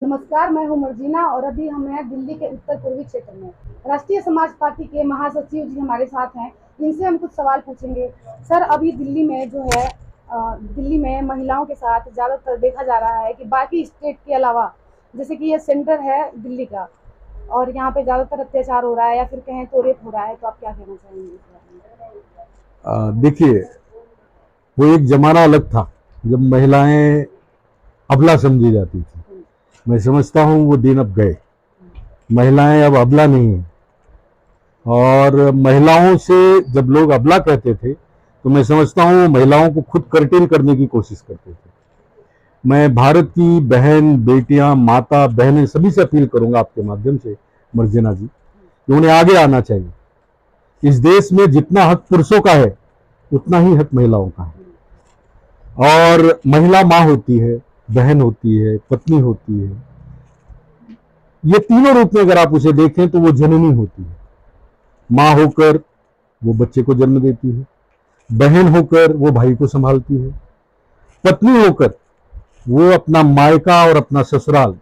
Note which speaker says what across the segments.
Speaker 1: नमस्कार, मैं हूं मर्जीना और अभी हम हैं दिल्ली के उत्तर पूर्वी क्षेत्र में। राष्ट्रीय समाज पार्टी के महासचिव जी हमारे साथ हैं, इनसे हम कुछ सवाल पूछेंगे। सर, अभी दिल्ली में जो है दिल्ली में महिलाओं के साथ ज़्यादातर देखा जा रहा है कि बाकी स्टेट के अलावा, जैसे कि ये सेंटर है दिल्ली का और यहाँ पे ज़्यादातर अत्याचार हो रहा है या फिर कहें तो रेप हो रहा है, तो आप क्या कहना चाहेंगे इस बारे में?
Speaker 2: देखिए, वो एक जमाना अलग था जब महिलाएं अबला समझी जाती थी। मैं समझता हूँ वो दिन अब गए। महिलाएं अब अबला नहीं है। और महिलाओं से जब लोग अबला कहते थे तो मैं समझता हूँ वो महिलाओं को खुद कर्टेन करने की कोशिश करते थे। मैं भारत की बहन, बेटियां, माता, बहनें सभी से अपील करूंगा आपके माध्यम से, मर्जिना जी, कि उन्हें आगे आना चाहिए। इस देश में जितना हक पुरुषों का है उतना ही हक महिलाओं का है। और महिला माँ होती है, बहन होती है, पत्नी होती है। ये तीनों रूप में अगर आप उसे देखें तो वो जननी होती है। माँ होकर वो बच्चे को जन्म देती है, बहन होकर वो भाई को संभालती है, पत्नी होकर वो अपना मायका और अपना ससुराल,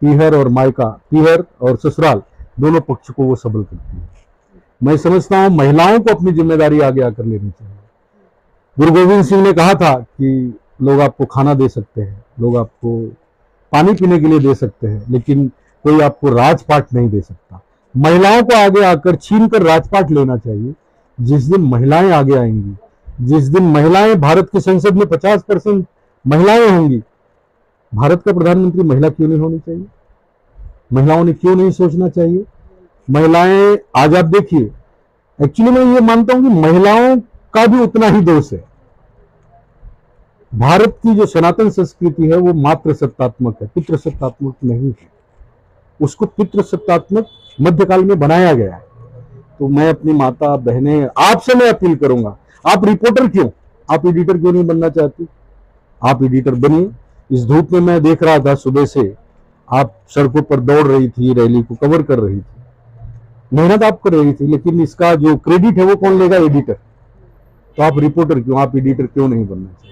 Speaker 2: पीहर और मायका, पीहर और ससुराल दोनों पक्ष को वो सबल करती है। मैं समझता हूं महिलाओं को अपनी जिम्मेदारी आगे आकर लेनी चाहिए। गुरु गोविंद सिंह ने कहा था कि लोग आपको खाना दे सकते हैं, लोग आपको पानी पीने के लिए दे सकते हैं, लेकिन कोई आपको राजपाट नहीं दे सकता। महिलाओं को आगे आकर छीन कर राजपाट लेना चाहिए। जिस दिन महिलाएं आगे आएंगी, जिस दिन महिलाएं, भारत की संसद में 50% महिलाएं होंगी, भारत का प्रधानमंत्री महिला क्यों नहीं होनी चाहिए? महिलाओं ने क्यों नहीं सोचना चाहिए? महिलाएं, आज आप देखिए, एक्चुअली मैं ये मानता हूं कि महिलाओं का भी उतना ही दोष है। भारत की जो सनातन संस्कृति है वो मात्र सत्तात्मक है, पितृ सत्तात्मक नहीं है। उसको पितृ सत्तात्मक मध्यकाल में बनाया गया है। तो मैं अपनी माता, बहनें, आपसे मैं अपील करूंगा, आप रिपोर्टर क्यों, आप एडिटर क्यों नहीं बनना चाहती? आप एडिटर बनिए। इस धूप में मैं देख रहा था, सुबह से आप सड़कों पर दौड़ रही थी, रैली को कवर कर रही थी, मेहनत आप कर रही थी, लेकिन इसका जो क्रेडिट है वो कौन लेगा? एडिटर। तो आप रिपोर्टर क्यों, आप एडिटर क्यों नहीं बनना चाहिए?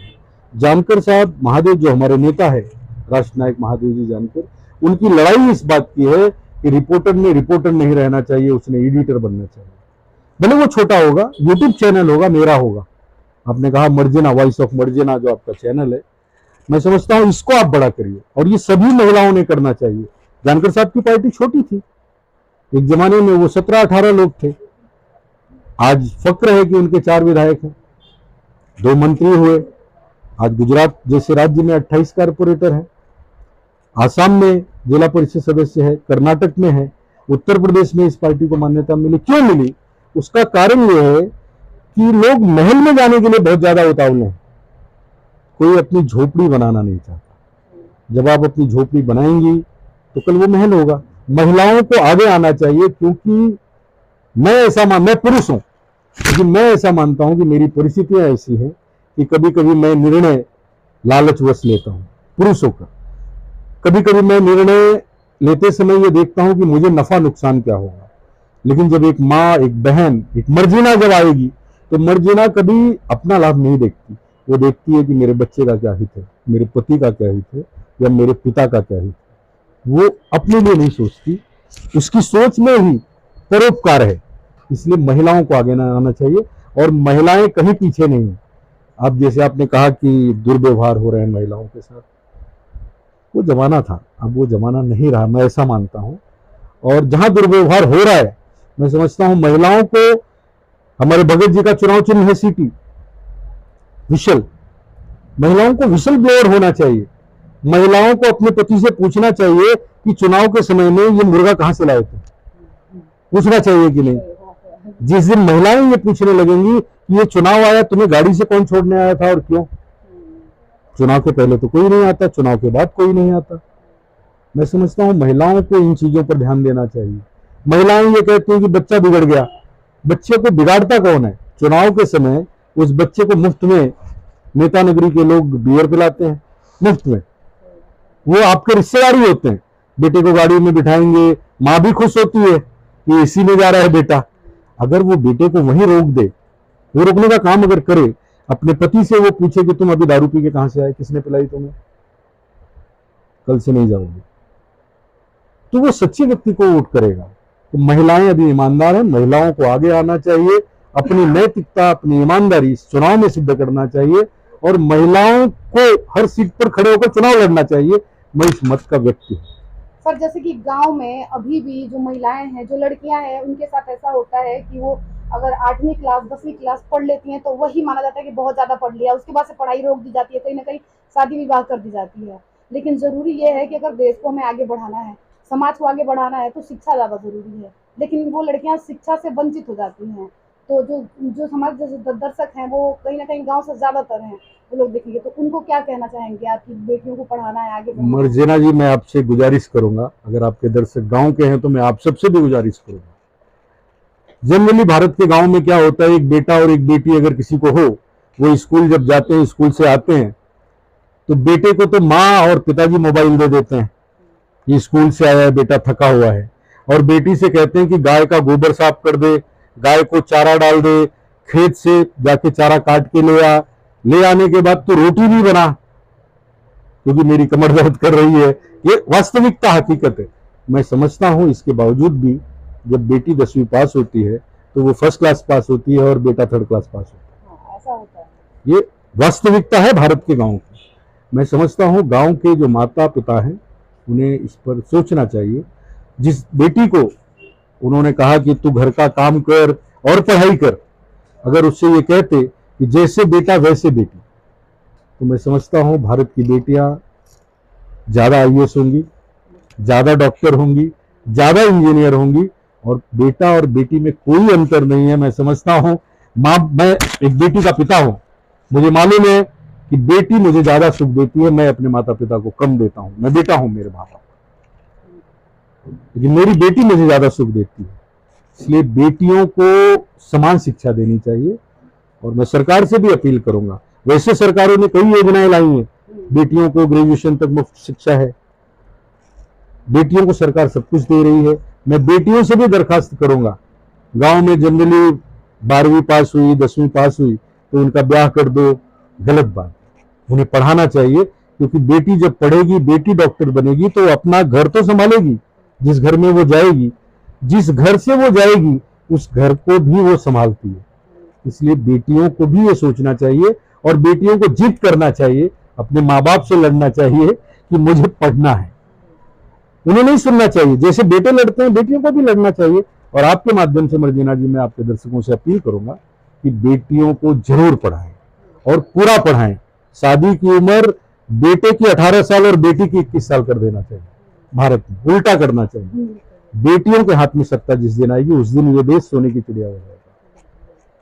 Speaker 2: जानकर साहब, महादेव जो हमारे नेता है, राष्ट्रनायक महादेव जी जानकर, उनकी लड़ाई इस बात की है कि रिपोर्टर ने रिपोर्टर नहीं रहना चाहिए, उसने एडिटर बनना चाहिए। भले वो छोटा होगा, यूट्यूब चैनल होगा, मेरा होगा। आपने कहा मर्जिना, वॉइस ऑफ मर्जिना जो आपका चैनल है, मैं समझता हूं इसको आप बड़ा करिए, और ये सभी महिलाओं ने करना चाहिए। जानकर साहब की पार्टी छोटी थी, एक जमाने में वो 17-18 लोग थे। आज फक्र है कि उनके 4 विधायक हैं, 2 मंत्री हुए। आज गुजरात जैसे राज्य में 28 कारपोरेटर हैं, आसाम में जिला परिषद सदस्य है, कर्नाटक में है, उत्तर प्रदेश में इस पार्टी को मान्यता मिली। क्यों मिली? उसका कारण यह है कि लोग महल में जाने के लिए बहुत ज्यादा उतावले हैं, कोई अपनी झोपड़ी बनाना नहीं चाहता। जब आप अपनी झोपड़ी बनाएंगी तो कल वो महल होगा। महिलाओं को आगे आना चाहिए, क्योंकि मैं पुरुष हूं, लेकिन मैं ऐसा मानता हूं कि मेरी परिस्थितियां ऐसी हैं कि कभी कभी मैं निर्णय लालचवश लेता हूं, पुरुष होकर। कभी कभी मैं निर्णय लेते समय ये देखता हूं कि मुझे नफा नुकसान क्या होगा, लेकिन जब एक माँ, एक बहन, एक मर्जिना जब आएगी तो मर्जिना कभी अपना लाभ नहीं देखती। वो देखती है कि मेरे बच्चे का क्या हित है, मेरे पति का क्या हित है, या मेरे पिता का क्या हित है। वो अपने लिए नहीं सोचती, उसकी सोच में ही परोपकार है। इसलिए महिलाओं को आगे आना चाहिए, और महिलाएं कहीं पीछे नहीं है। अब जैसे आपने कहा कि दुर्व्यवहार हो रहे हैं महिलाओं के साथ, वो जमाना था, अब वो जमाना नहीं रहा, मैं ऐसा मानता हूं। और जहां दुर्व्यवहार हो रहा है, मैं समझता हूं महिलाओं को, हमारे भगत जी का चुनाव चिन्ह है सीटी, विशल। महिलाओं को विशल ब्लोअर होना चाहिए। महिलाओं को अपने पति से पूछना चाहिए कि चुनाव के समय में ये मुर्गा कहां से लाए थे, पूछना चाहिए कि नहीं? जिस दिन महिलाएं ये पूछने लगेंगी कि ये चुनाव आया, तुम्हें गाड़ी से कौन छोड़ने आया था और क्यों? चुनाव के पहले तो कोई नहीं आता, चुनाव के बाद कोई नहीं आता। मैं समझता हूं महिलाओं को इन चीजों पर ध्यान देना चाहिए। महिलाएं ये कहती हैं कि बच्चा बिगड़ गया, बच्चे को बिगाड़ता कौन है? चुनाव के समय उस बच्चे को मुफ्त में नेता नगरी के लोग बियर पिलाते हैं, मुफ्त में। वो आपके रिश्तेदार ही होते हैं। बेटे को गाड़ी में बिठाएंगे, माँ भी खुश होती है कि इसी में जा रहा है बेटा। अगर वो बेटे को वहीं रोक दे, वो रोकने का काम अगर करे, अपने पति से वो पूछे कि तुम अभी दारू पी के कहां से आए, किसने पिलाई तुम्हें, कल से नहीं जाओगे। तो वो सच्चे व्यक्ति को वोट करेगा। तो महिलाएं अभी ईमानदार हैं, महिलाओं को आगे आना चाहिए, अपनी नैतिकता अपनी ईमानदारी इस चुनाव में सिद्ध करना चाहिए और महिलाओं को हर सीट पर खड़े होकर चुनाव लड़ना चाहिए। मैं इस मत का व्यक्ति हूँ।
Speaker 1: सर जैसे कि गांव में अभी भी जो महिलाएं हैं, जो लड़कियां हैं, उनके साथ ऐसा होता है कि वो अगर 8वीं क्लास 10वीं क्लास पढ़ लेती हैं तो वही माना जाता है कि बहुत ज्यादा पढ़ लिया, उसके बाद से पढ़ाई रोक दी जाती है, कहीं ना कहीं शादी विवाह कर दी जाती है। लेकिन जरूरी ये है कि अगर देश को हमें आगे बढ़ाना है, समाज को आगे बढ़ाना है, तो शिक्षा ज्यादा जरूरी है। लेकिन वो लड़कियां शिक्षा से वंचित हो जाती हैं। तो जो जो समाज दर्शक हैं वो कहीं ना कहीं गाँव से ज्यादातर हैं, वो लोग देखेंगे तो उनको क्या कहना चाहेंगे आप कि बेटियों को पढ़ाना है, आगे बढ़ाना है?
Speaker 2: मर्जना जी, मैं आपसे गुजारिश करूंगा, अगर आपके दर्शक गांव के हैं तो मैं आप सबसे भी गुजारिश करूंगा। जनरली भारत के गांव में क्या होता है, एक बेटा और एक बेटी अगर किसी को हो, वो स्कूल जब जाते हैं, स्कूल से आते हैं, तो बेटे को तो माँ और पिताजी मोबाइल दे देते हैं, ये स्कूल से आया है बेटा, थका हुआ है, और बेटी से कहते हैं कि गाय का गोबर साफ कर दे, गाय को चारा डाल दे, खेत से जाके चारा काट के ले आ, ले आने के बाद तो रोटी भी बना क्योंकि मेरी कमर दर्द कर रही है। ये वास्तविकता हकीकत है। मैं समझता हूं इसके बावजूद भी जब बेटी 10वीं पास होती है तो वो फर्स्ट क्लास पास होती है और बेटा 3rd क्लास पास होता है।
Speaker 1: ऐसा होता है,
Speaker 2: ये वास्तविकता है भारत के गांव की। मैं समझता हूं गांव के जो माता पिता हैं उन्हें इस पर सोचना चाहिए। जिस बेटी को उन्होंने कहा कि तू घर का काम कर और पढ़ाई कर, अगर उससे ये कहते कि जैसे बेटा वैसे बेटी, तो मैं समझता हूं भारत की बेटियां ज्यादा IAS होंगी, ज्यादा डॉक्टर होंगी, ज्यादा इंजीनियर होंगी, और बेटा और बेटी में कोई अंतर नहीं है। मैं समझता हूं मैं एक बेटी का पिता हूं, मुझे मालूम है कि बेटी मुझे ज्यादा सुख देती है, मैं अपने माता पिता को कम देता हूं। मैं बेटा हूं मेरे माँ बाप, लेकिन मेरी बेटी मुझे ज्यादा सुख देती है। इसलिए बेटियों को समान शिक्षा देनी चाहिए और मैं सरकार से भी अपील करूंगा। वैसे सरकारों ने कई योजनाएं लाई हैं, बेटियों को ग्रेजुएशन तक मुफ्त शिक्षा है, बेटियों को सरकार सब कुछ दे रही है। मैं बेटियों से भी दरखास्त करूंगा, गांव में जनरली 12वीं पास हुई 10वीं पास हुई तो उनका ब्याह कर दो, गलत बात। उन्हें पढ़ाना चाहिए, क्योंकि बेटी जब पढ़ेगी, बेटी डॉक्टर बनेगी तो अपना घर तो संभालेगी, जिस घर में वो जाएगी, जिस घर से वो जाएगी उस घर को भी वो संभालती है। इसलिए बेटियों को भी ये सोचना चाहिए और बेटियों को जिद करना चाहिए, अपने माँ बाप से लड़ना चाहिए कि मुझे पढ़ना है। उन्हें नहीं सुनना चाहिए, जैसे बेटे लड़ते हैं बेटियों को भी लड़ना चाहिए। और आपके माध्यम से मर्जीना जी मैं आपके दर्शकों से अपील करूंगा कि बेटियों को जरूर पढ़ाएं और पूरा पढ़ाएं। शादी की उम्र बेटे की 18 साल और बेटी की 21 साल कर देना चाहिए, भारत में उल्टा करना चाहिए। बेटियों के हाथ में सत्ता जिस दिन आएगी उस दिन ये देश सोने की चिड़िया हो जाएगा।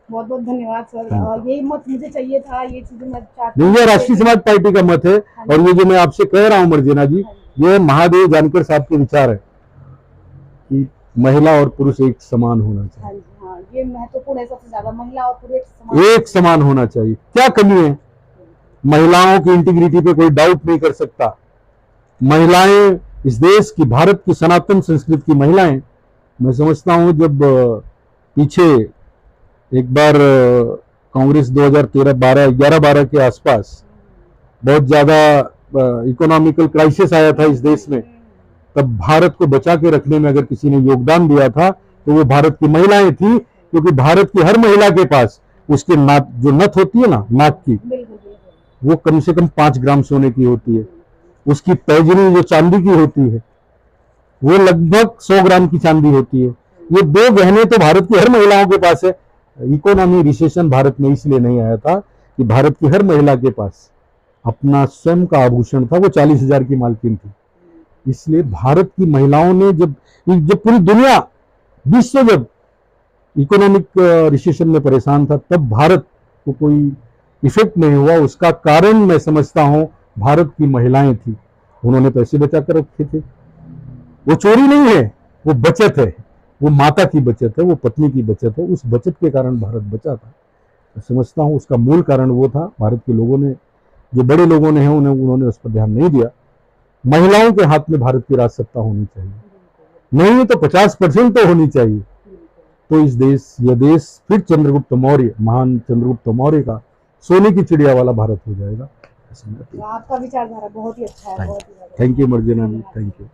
Speaker 1: बहुत बहुत धन्यवाद सर, यही मत मुझे चाहिए था, ये चीजें मैं चाहती
Speaker 2: नहीं, ये राष्ट्रीय समाज पार्टी का मत है। और ये जो मैं आपसे कह रहा हूँ मर्जीना जी, ये महादेव जानकर साहब के विचार है कि महिला और पुरुष एक समान होना चाहिए।
Speaker 1: हाँ, ये महत्वपूर्ण है, सबसे ज्यादा महिला और पुरुष
Speaker 2: एक समान होना चाहिए। क्या कमी है? महिलाओं की इंटीग्रिटी पे कोई डाउट नहीं कर सकता। महिलाएं इस देश की, भारत की सनातन संस्कृति की महिलाएं, मैं समझता हूं जब पीछे एक बार कांग्रेस 2013-12 के आसपास बहुत ज्यादा इकोनॉमिकल क्राइसिस आया था इस देश में, तब भारत को बचा के रखने में अगर किसी ने योगदान दिया था तो वो भारत की महिलाएं थी। क्योंकि भारत की हर महिला के पास उसके नाक, जो नथ होती है ना नाक की, वो कम से कम 5 ग्राम सोने की होती है। उसकी पैजनी जो चांदी की होती है वो लगभग 100 ग्राम की चांदी होती है। ये 2 गहने तो भारत की हर महिलाओं के पास है। इकोनॉमी रिसेशन भारत में इसलिए नहीं आया था कि भारत की हर महिला के पास अपना स्वयं का आभूषण था, वो 40,000 की मालकिन थी। इसलिए भारत की महिलाओं ने जब पूरी दुनिया, विश्व जब इकोनॉमिक रिसेशन में परेशान था, तब भारत को कोई इफेक्ट नहीं हुआ। उसका कारण मैं समझता हूं भारत की महिलाएं थी, उन्होंने पैसे बचा कर रखे थे। वो चोरी नहीं है, वो बचत है, वो माता की बचत है, वो पत्नी की बचत है। उस बचत के कारण भारत बचा था। मैं समझता हूं उसका मूल कारण वो था, भारत के लोगों ने, जो बड़े लोगों ने हैं उन्होंने उस पर ध्यान नहीं दिया। महिलाओं के हाथ में भारत की राज सत्ता होनी चाहिए, नहीं तो 50% तो होनी चाहिए। तो यह देश फिर चंद्रगुप्त मौर्य, महान चंद्रगुप्त मौर्य का सोने की चिड़िया वाला भारत हो जाएगा।
Speaker 1: आपका विचारधारा बहुत ही अच्छा है।
Speaker 2: Thank you Marjina ji, thank you.